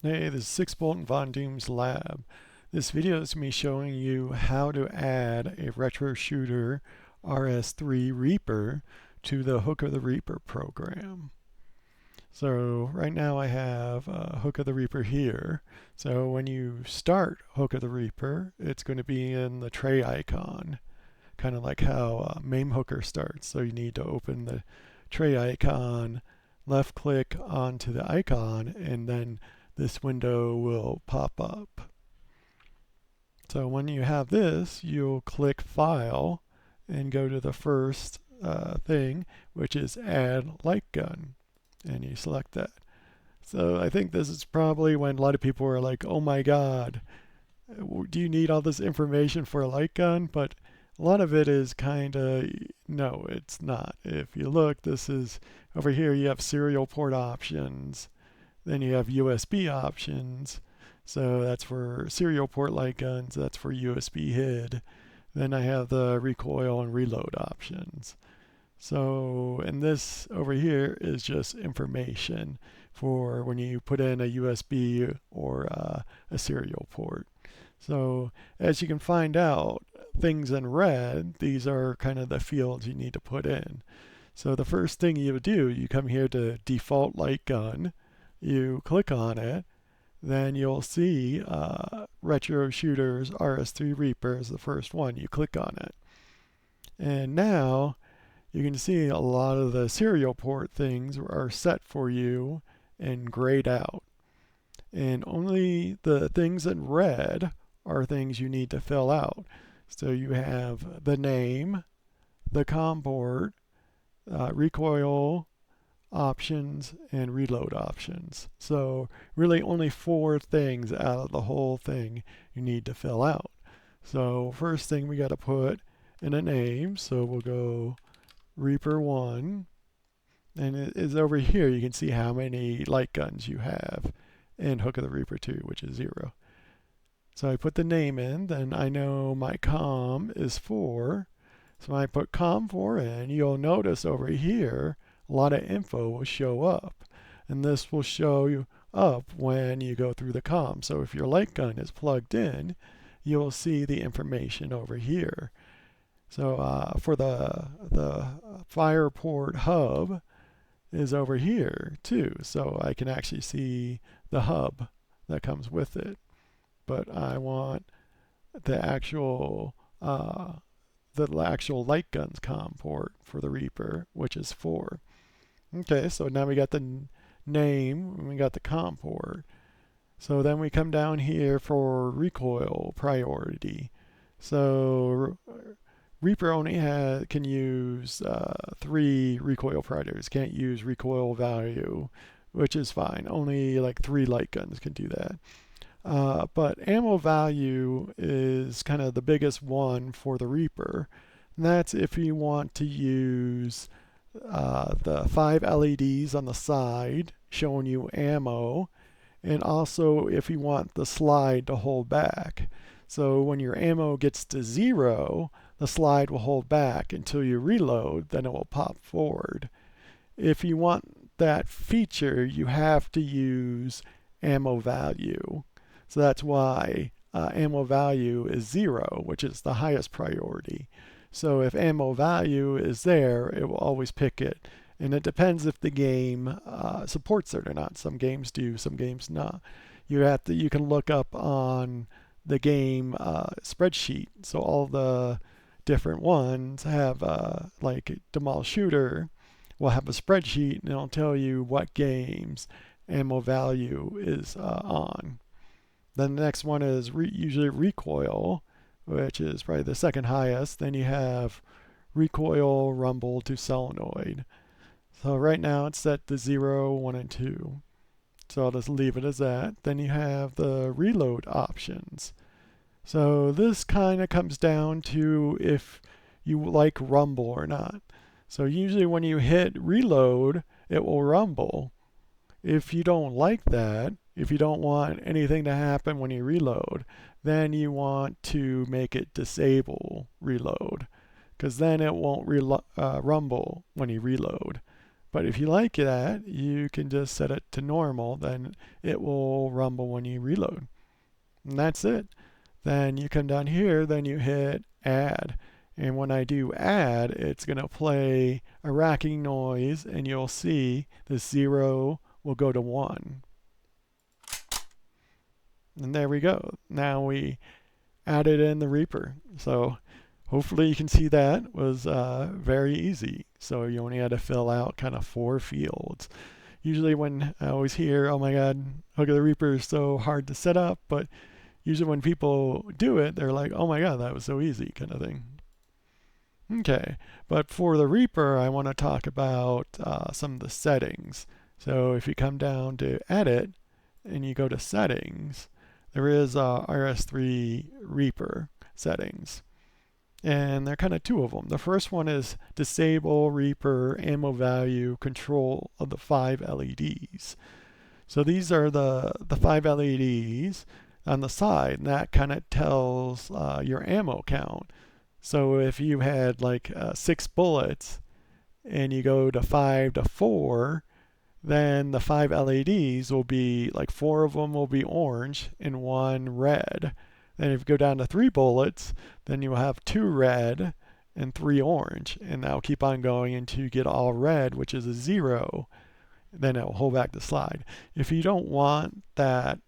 Hey, this is 6 Bolt and Von Doom's Lab. This video is me showing you how to add a Retro Shooter RS3 Reaper to the Hook of the Reaper program. So right now I have Hook of the Reaper here. So when you start Hook of the Reaper, it's going to be in the tray icon, kind of like how MAME Hooker starts. So you need to open the tray icon, left click onto the icon, and then this window will pop up. So when you have this, you'll click File and go to the first thing, which is Add Light Gun, and you select that. So I think this is probably when a lot of people are like, oh my god, do you need all this information for a light gun? But a lot of it is kind of, no, it's not. If you look, this is, over here you have serial port options. Then you have USB options. So that's for serial port light guns. That's for USB HID. Then I have the recoil and reload options. So, and this over here is just information for when you put in a USB or a serial port. So as you can find out, things in red, these are kind of the fields you need to put in. So the first thing you would do, you come here to default light gun, you click on it, then you'll see Retro Shooters RS3 Reaper is the first one. You click on it. And now you can see a lot of the serial port things are set for you and grayed out. And only the things in red are things you need to fill out. So you have the name, the COM port, recoil options, and reload options. So really only 4 things out of the whole thing you need to fill out. So first thing we got to put in a name. So we'll go Reaper 1. And it is over here you can see how many light guns you have in Hook of the Reaper 2, which is 0. So I put the name in, then I know my COM is 4. So when I put COM4 in, you'll notice over here a lot of info will show up. And this will show you up when you go through the COM. So if your light gun is plugged in, you'll see the information over here. So for the fire port hub is over here too. So I can actually see the hub that comes with it. But I want the actual light guns COM port for the Reaper, which is 4. Okay, so now we got the name and we got the COM port. So then we come down here for recoil priority. So Reaper only can use 3 recoil priorities. Can't use recoil value, which is fine. Only like 3 light guns can do that. But ammo value is kind of the biggest one for the Reaper. And that's if you want to use the 5 LEDs on the side showing you ammo, and also if you want the slide to hold back. So when your ammo gets to 0, the slide will hold back until you reload, then it will pop forward. If you want that feature, you have to use ammo value. So that's why ammo value is 0, which is the highest priority. So if ammo value is there, it will always pick it. And it depends if the game supports it or not. Some games do, some games not. You can look up on the game spreadsheet. So all the different ones have like Demol Shooter will have a spreadsheet and it'll tell you what games ammo value is on. Then the next one is usually recoil, which is probably the second highest. Then you have recoil, rumble to solenoid. So right now it's set to 0, 1, and 2. So I'll just leave it as that. Then you have the reload options. So this kind of comes down to if you like rumble or not. So usually when you hit reload, it will rumble. If you don't like that, if you don't want anything to happen when you reload, then you want to make it disable reload, because then it won't rumble when you reload. But if you like that, you can just set it to normal, then it will rumble when you reload. And that's it. Then you come down here, then you hit add. And when I do add, it's going to play a racking noise, and you'll see the 0 will go to 1. And there we go. Now we added in the Reaper. So hopefully you can see that was very easy. So you only had to fill out kind of 4 fields. Usually when I always hear, oh my God, Hook of the Reaper is so hard to set up, but usually when people do it, they're like, oh my God, that was so easy kind of thing. Okay, but for the Reaper, I want to talk about some of the settings. So if you come down to Edit and you go to Settings, there is RS3 Reaper settings. And there are kind of 2 of them. The first one is Disable Reaper Ammo Value Control of the 5 LEDs. So these are the 5 LEDs on the side, and that kind of tells your ammo count. So if you had like 6 bullets and you go to 5 to 4, then the 5 LEDs will be like 4 of them will be orange and 1 red. Then if you go down to 3 bullets, then you'll have 2 red and 3 orange, and that'll keep on going until you get all red, which is a 0. Then it'll hold back the slide. If you don't want that,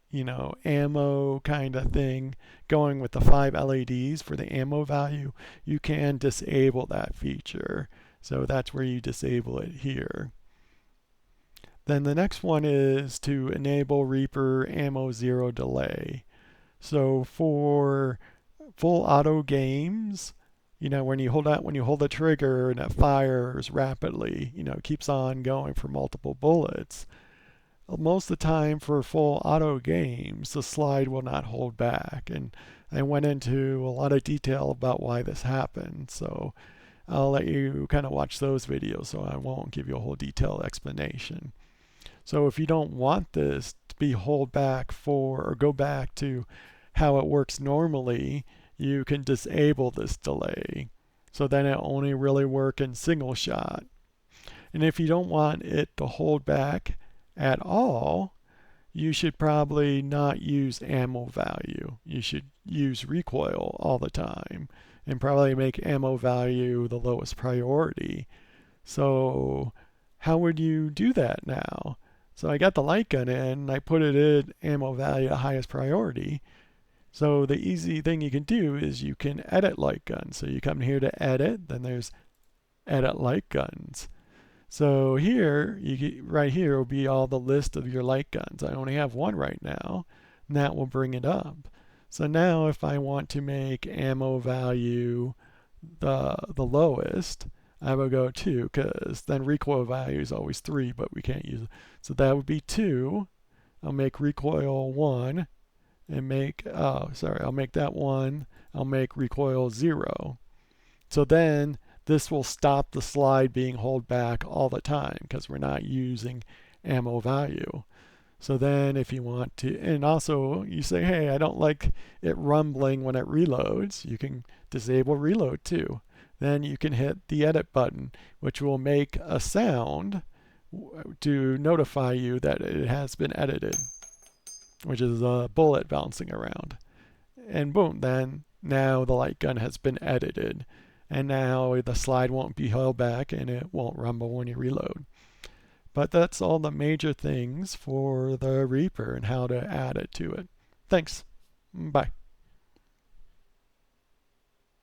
ammo kind of thing going with the 5 LEDs for the ammo value, you can disable that feature. So that's where you disable it here. Then the next one is to enable Reaper Ammo 0 delay. So for full auto games, when you hold the trigger and it fires rapidly, it keeps on going for multiple bullets. Most of the time for full auto games, the slide will not hold back. And I went into a lot of detail about why this happened. So I'll let you kind of watch those videos, so I won't give you a whole detailed explanation. So if you don't want this to be hold back or go back to how it works normally, you can disable this delay. So then it only really work in single shot. And if you don't want it to hold back at all, you should probably not use ammo value. You should use recoil all the time and probably make ammo value the lowest priority. So how would you do that now? So I got the light gun in and I put it in ammo value the highest priority. So the easy thing you can do is you can edit light guns. So you come here to edit, then there's edit light guns. So here, right here will be all the list of your light guns. I only have 1 right now, and that will bring it up. So now if I want to make ammo value the lowest, I will go 2, because then recoil value is always 3, but we can't use it. So that would be 2. I'll make recoil 1, and I'll make that 1. I'll make recoil 0. So then this will stop the slide being held back all the time because we're not using ammo value. So then if you want to, and also you say, hey, I don't like it rumbling when it reloads, you can disable reload too. Then you can hit the edit button, which will make a sound to notify you that it has been edited, which is a bullet bouncing around. And boom, then now the light gun has been edited. And now the slide won't be held back and it won't rumble when you reload. But that's all the major things for the Reaper and how to add it to it. Thanks. Bye.